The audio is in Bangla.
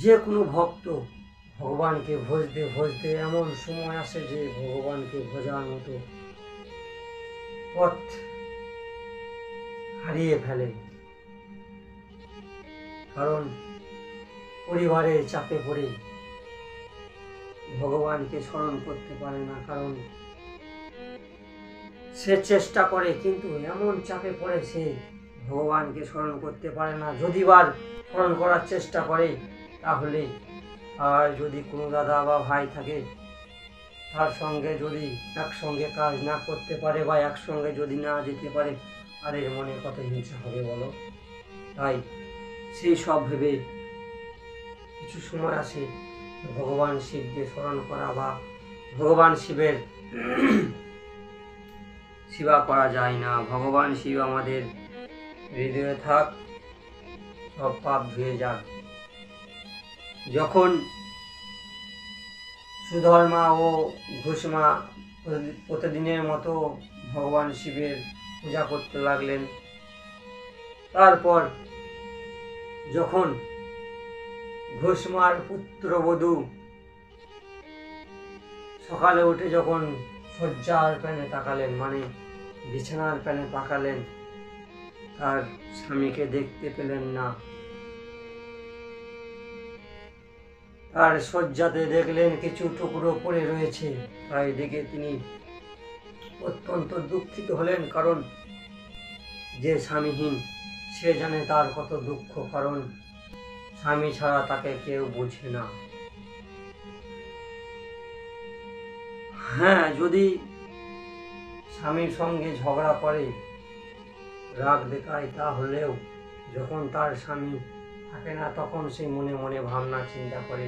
যে কোনো ভক্ত ভগবানকে ভজতে ভজতে এমন সময় আসে যে ভগবানকে ভজার মতো পথ হারিয়ে ফেলে। কারণ পরিবারের চাপে পড়ে ভগবানকে স্মরণ করতে পারে না। কারণ সে চেষ্টা করে কিন্তু এমন চাপে পড়ে সে ভগবানকে স্মরণ করতে পারে না। যদি বার স্মরণ করার চেষ্টা করে তাহলে আর যদি কোনো দাদা বা ভাই থাকে তার সঙ্গে যদি একসঙ্গে কাজ না করতে পারে বা একসঙ্গে যদি না যেতে পারে তাদের মনে কত হিংসা হবে বলো। তাই সেই সব ভেবে কিছু সময় আসে ভগবান শিবকে স্মরণ করা বা ভগবান শিবের সেবা করা যায় না। ভগবান শিব আমাদের হৃদয়ে থাক, সব পাপ ধুয়ে যাক। যখন সুধর্মা ও ঘোষমা প্রতিদিনের মতো ভগবান শিবের পূজা করতে লাগলেন, তারপর যখন ঘোষমার পুত্রবধূ সকালে উঠে যখন শয্যার প্যানে তাকালেন, মানে বিছানার প্যানে তাকালেন, তার স্বামীকে দেখতে পেলেন না। তার শয্যাতে দেখলেন কিছু টুকরো পড়ে রয়েছে, তাই দেখে তিনি অত্যন্ত দুঃখিত হলেন। কারণ যে স্বামীহীন সে জানে তার কত দুঃখ, কারণ স্বামী ছাড়া তাকে কেউ বোঝে না। হ্যাঁ, যদি স্বামীর সঙ্গে ঝগড়া করে, রাগ দেখায়, তাহলেও যখন তার স্বামী থাকে না তখন সে মনে মনে ভাবনা চিন্তা করে